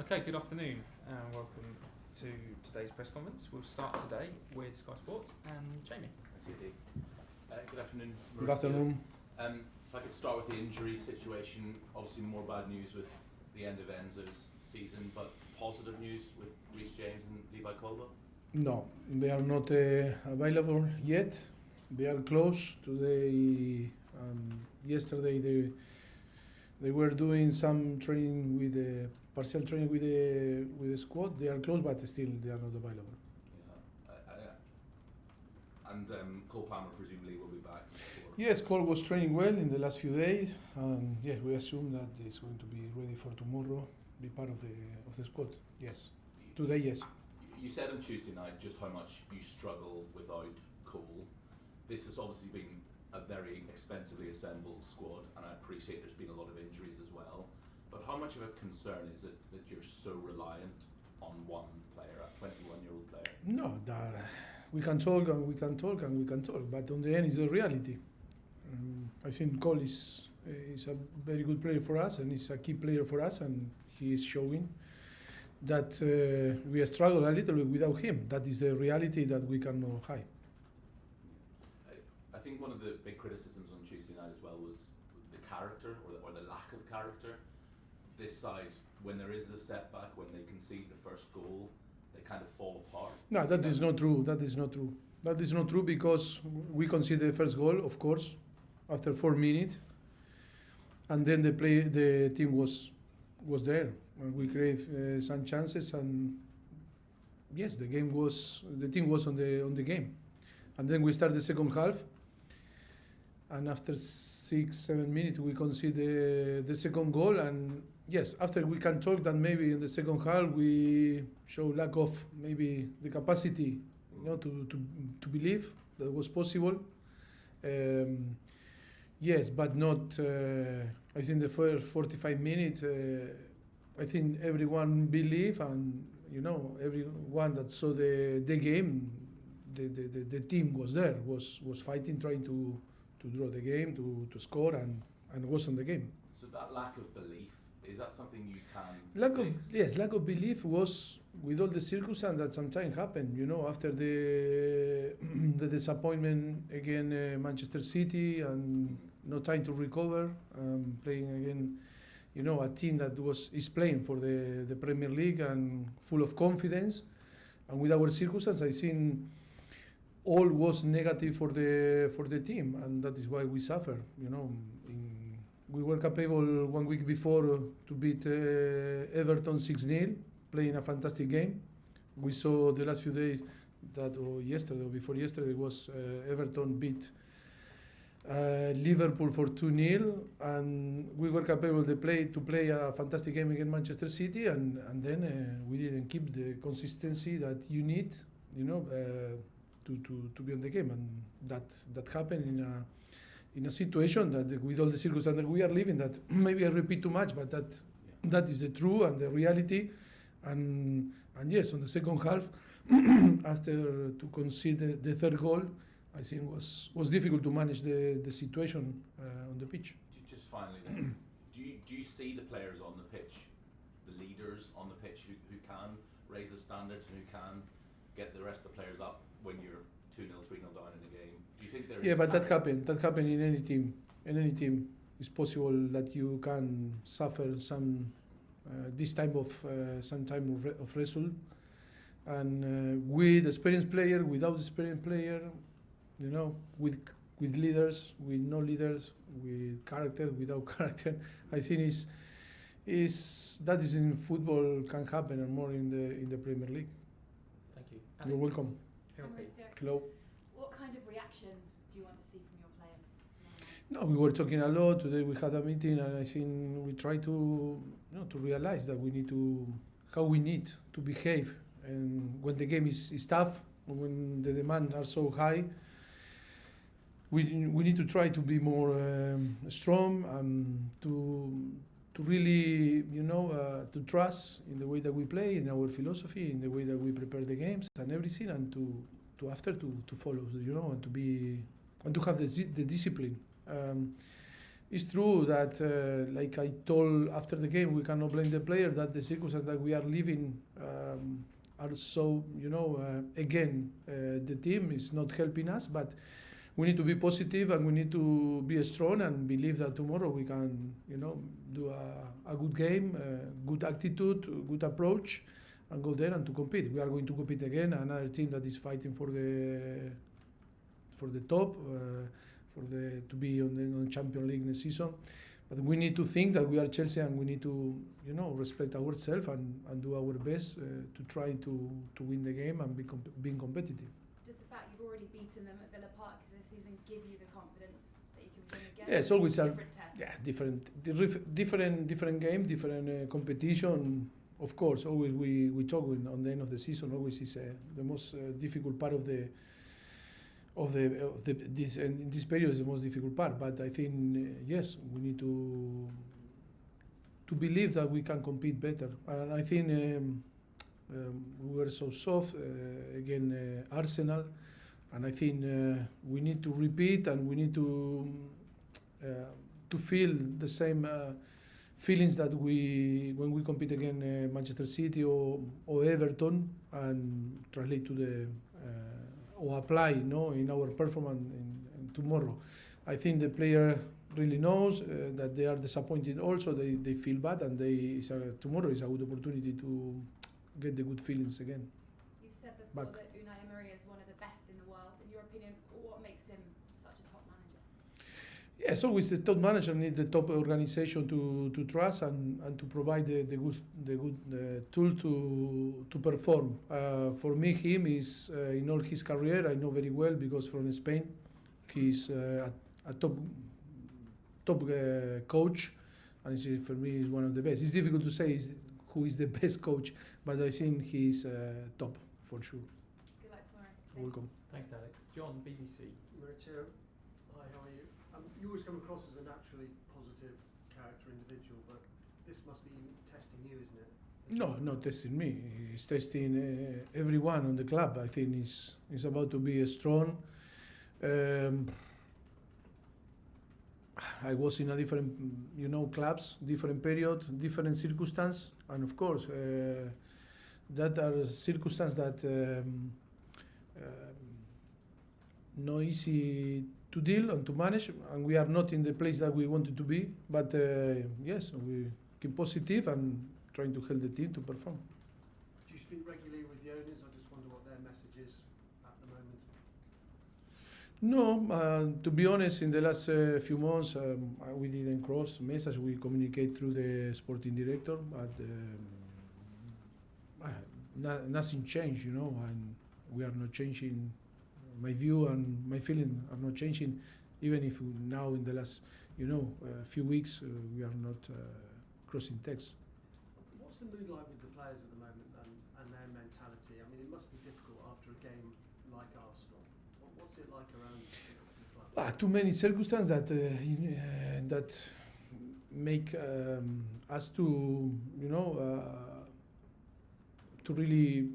Okay, good afternoon and welcome to today's press conference. We'll start today with Sky Sports and Jamie. Thanks, Eddie. Good afternoon, Mauricio. Good afternoon. If I could start with the injury situation, obviously more bad news with the end of Enzo's season, but positive news with Rory Jennings and Levi Colwill? No, they are not available yet. They are close. Today, yesterday they were doing some training with the partial training with the squad. They are close, but still they are not available. Yeah, and Cole Palmer presumably will be back. Yes, Cole was training well in the last few days, and yes, we assume that he's going to be ready for tomorrow, be part of the squad. Yes, today, yes. You said on Tuesday night just how much you struggle without Cole. This has obviously been a very expensively assembled squad, and I appreciate there's been a lot of injuries as well. But how much of a concern is it that you're so reliant on one player, a 21-year-old player? No, we can talk and we can talk and we can talk, but on the end, it's a reality. I think Cole is a very good player for us, and he's a key player for us, and he is showing that we struggle a little bit without him. That is the reality that we cannot hide. I think one of the big criticisms on Tuesday night as well was the character or the lack of character. This side, when there is a setback, when they concede the first goal, they kind of fall apart. No, that is not true. That is not true. That is not true because we conceded the first goal, of course, after 4 minutes, and then the team was there. We created some chances, and yes, the team was on the game, and then we start the second half. And after 6-7 minutes, we concede the second goal. And yes, after we can talk that maybe in the second half we show lack of maybe the capacity, to believe that was possible. Yes, but not. I think the first 45 minutes, I think everyone believed, and everyone that saw the game, the team was there, was fighting, trying to draw the game, to score, and was on the game. So that lack of belief, is that something you can fix? Lack of belief was with all the circumstances that sometimes happen. After the disappointment against Manchester City and no time to recover, playing again, a team that is playing for the Premier League and full of confidence, and with our circumstances, I think all was negative for the team, and that is why we suffer. We were capable 1 week before to beat Everton 6-0, playing a fantastic game. We saw the last few days that, yesterday or before yesterday, was Everton beat Liverpool for 2-0, and we were capable to play a fantastic game against Manchester City, and then we didn't keep the consistency that you need, to be on the game, and that happened in a situation that with all the circumstances that we are living, that maybe I repeat too much, but that is the truth and the reality, and yes, on the second half, after to concede the third goal, I think was difficult to manage the situation on the pitch. Just finally, do you see the players on the pitch, the leaders on the pitch who can raise the standards and who can get the rest of the players up when you're 2-0, 3-0 down in the game? Do you think there is? Yeah, but that happened in any team. In any team, it's possible that you can suffer some this type of result. And with experienced player, without experienced player, with leaders, with no leaders, with character, without character, I think that is in football can happen, and more in the Premier League. Thank you. You're welcome. Hello. What kind of reaction do you want to see from your players tomorrow night? No, we were talking a lot today. We had a meeting, and I think we try to realize that we need to behave, and when the game is tough, when the demands are so high, we need to try to be more strong and to really, to trust in the way that we play, in our philosophy, in the way that we prepare the games and everything, and to follow, and to have the discipline. it's true that, like I told after the game, we cannot blame the player, that the circumstances that we are living are so, again, the team is not helping us, but we need to be positive and we need to be strong and believe that tomorrow we can, do a good game, good attitude, good approach, and go there and to compete. We are going to compete again, another team that is fighting for the top, to be on the Champions League next season. But we need to think that we are Chelsea and we need to, respect ourselves and do our best to try to win the game and being competitive. Does the fact you've already beaten them at Villa Park this season give you the confidence that you can win again? Yeah, it's always different test. different game, different competition. Of course, always we talk on the end of the season. Always is the most difficult part of this period is the most difficult part. But I think yes, we need to believe that we can compete better. And I think we were so soft against Arsenal, and I think we need to repeat and we need to feel the same feelings that when we compete against Manchester City or Everton, and translate to or apply in our performance in tomorrow. I think the player really knows that they are disappointed also, they feel bad, and tomorrow is a good opportunity to get the good feelings again. You've said before that Unai Emery is one of the best in the world. In your opinion, what makes him such a top manager? Yes, always the top manager needs the top organization to trust and to provide the good tool to perform. For me, him is in all his career, I know very well because from Spain, he's a top coach, and for me is one of the best. It's difficult to say who is the best coach, but I think he's top for sure. Good luck tomorrow. Welcome. Thanks, Alex. John, BBC. Mauricio, hi, how are you? You always come across as a naturally positive character individual, but this must be testing you, isn't it? No, not testing me. He's testing everyone on the club. I think he's about to be strong. I was in a different, clubs, different period, different circumstance, and of course, that are circumstances that not easy to deal and to manage, and we are not in the place that we wanted to be. But yes, we keep positive and trying to help the team to perform. Do you speak regularly with Younes? I just wonder what their message is at the moment. No, to be honest, in the last few months, we didn't cross message. We communicate through the sporting director, but nothing changed, and we are not changing. My view and my feeling are not changing, even if now in the last, few weeks we are not crossing text. What's the mood like with the players at the moment and their mentality? I mean, it must be difficult after a game like Arsenal. What's it like around the club? Too many circumstances that make us to, to really.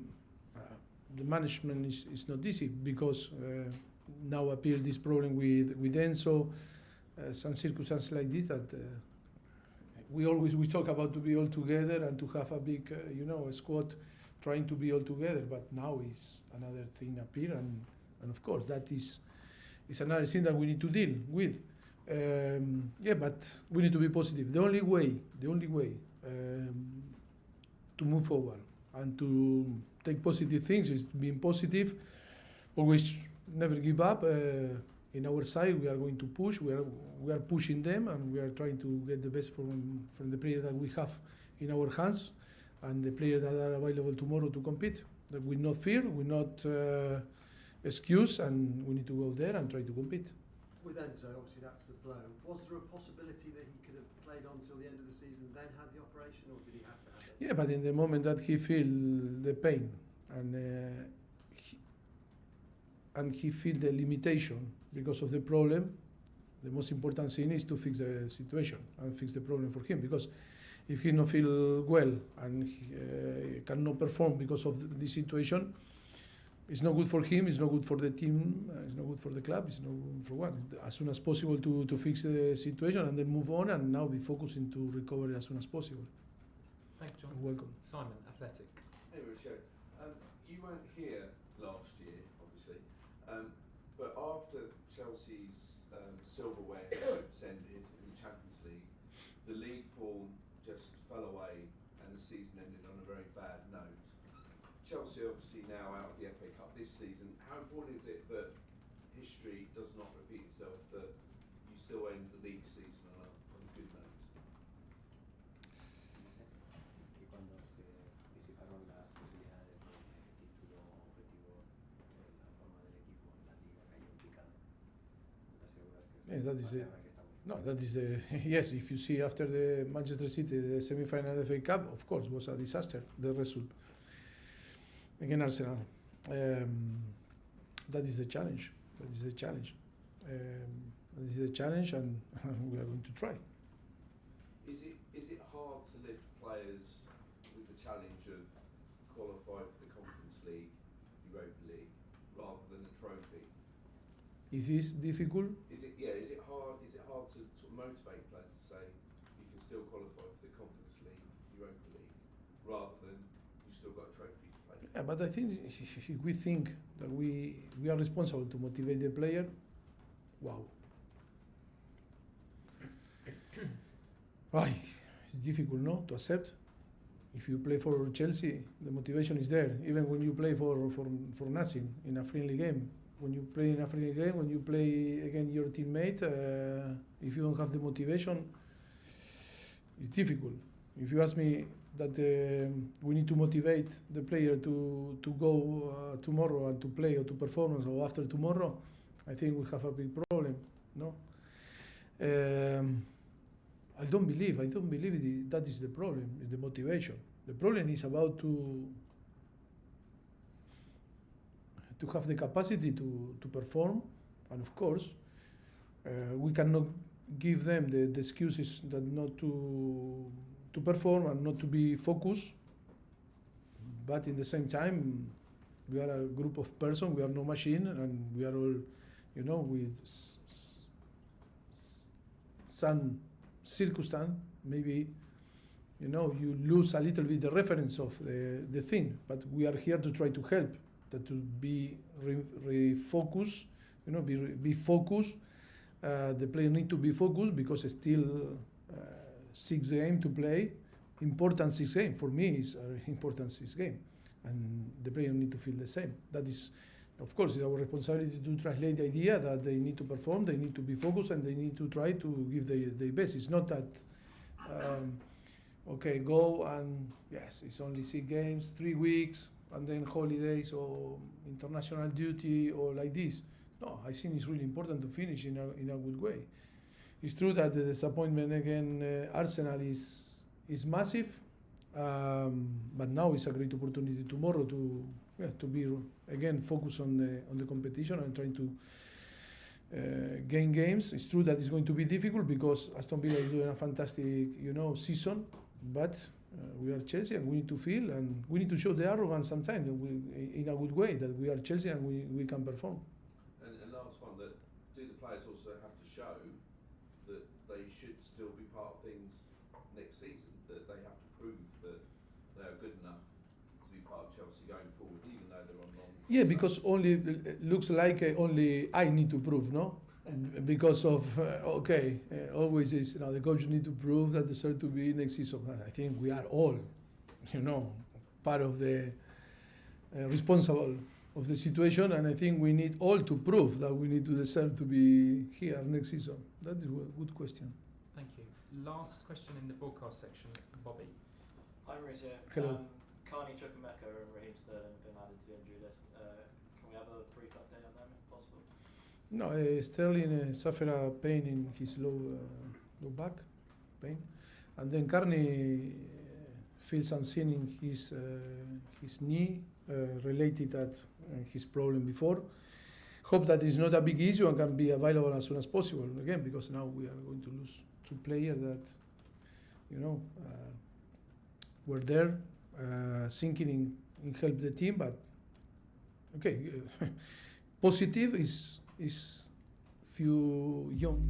The management is not easy because now appear this problem with Enzo, some circumstances like this that we talk about to be all together and to have a big a squad trying to be all together, but now is another thing appear, and of course that is another thing that we need to deal with. But we need to be positive. The only way to move forward and to take positive things is being positive, always never give up. In our side, we are going to push. We are pushing them, and we are trying to get the best from the players that we have in our hands, and the players that are available tomorrow to compete. That we not fear, we not excuse, and we need to go there and try to compete. With Enzo, obviously that's the blow. Was there a possibility that he could have played on till the end of the season, then had the operation, or did he have to have it? Yeah, but in the moment that he feel the pain and he feel the limitation because of the problem, the most important thing is to fix the situation and fix the problem for him. Because if he not feel well and he cannot perform because of this situation, it's not good for him, it's not good for the team, it's not good for the club, it's not good for what. As soon as possible to fix the situation and then move on, and now be focusing to recover as soon as possible. Thank you, John. You're welcome. Simon, Athletic. Hey Mauricio, you weren't here last year, obviously, but after Chelsea's silverware hopes ended in the Champions League, the league form just fell away and the season ended on a very bad note. Chelsea obviously now out of the FA Cup this season. How important is it that history does not repeat itself, that you still end the league season on a good note? Y cuando se disiparon las posibilidades de título objetivo, la forma del equipo en la liga cayó picando. ¿Me aseguras que Yeah, that is it. que estamos? No, that is the yes. If you see after the Manchester City the semi-final of the FA Cup, of course, was a disaster. The result against Arsenal. That is the challenge. That is the challenge. That is the challenge, and we are going to try. Is it hard to lift players with the challenge of qualify for the Conference League, Europa League, rather than a trophy? Is this difficult? Is it hard? Is it hard to sort of motivate players to say you can still qualify for the Conference League, Europa League, rather than you still got a trophy to play? Yeah, but I think if we think that we are responsible to motivate the player, wow. Why? It's difficult, no, to accept. If you play for Chelsea, the motivation is there. Even when you play for nothing in a friendly game. When you play in a friendly game, when you play against your teammate, if you don't have the motivation, it's difficult. If you ask me that we need to motivate the player to go tomorrow and to play or to performance or after tomorrow, I think we have a big problem. No, I don't believe that is the problem. Is the motivation. The problem is about to have the capacity to perform, and of course, we cannot give them the excuses that not to perform and not to be focused. But in the same time, we are a group of persons. We are no machine, and we are all, with some circumstance. Maybe, you lose a little bit the reference of the thing. But we are here to try to help. That to be refocused, be focused. The player need to be focused because it's still 6 games to play. Important 6 games for me is important 6 games, and the player need to feel the same. That is, of course, it's our responsibility to translate the idea that they need to perform, they need to be focused, and they need to try to give their best. It's not that okay, go and yes, it's only 6 games, 3 weeks. And then holidays or international duty or like this. No, I think it's really important to finish in a good way. It's true that the disappointment against Arsenal is massive, but now it's a great opportunity tomorrow to be again focused on the competition and trying to gain games. It's true that it's going to be difficult because Aston Villa is doing a fantastic season, but we are Chelsea, and we need to feel, and we need to show the arrogance sometimes in a good way that we are Chelsea and we can perform. And last one, that do the players also have to show that they should still be part of things next season, that they have to prove that they are good enough to be part of Chelsea going forward, even though they're on long. Yeah, because only looks like only I need to prove, no? Because of always is the coach need to prove that deserve to be next season. I think we are all, part of the responsible of the situation, and I think we need all to prove that we need to deserve to be here next season. That is a good question. Thank you. Last question in the broadcast section, Bobby. Hi Mauricio. Hello. Carney, Chukwuemeka and Raheem Sterling have been added to the injury list. Can we have a brief update on them if possible? No, Sterling suffered a pain in his low back pain, and then Carney feels something in his knee related to his problem before. Hope that it's not a big issue and can be available as soon as possible again, because now we are going to lose 2 players that were there, thinking in help the team, but Okay, positive is few young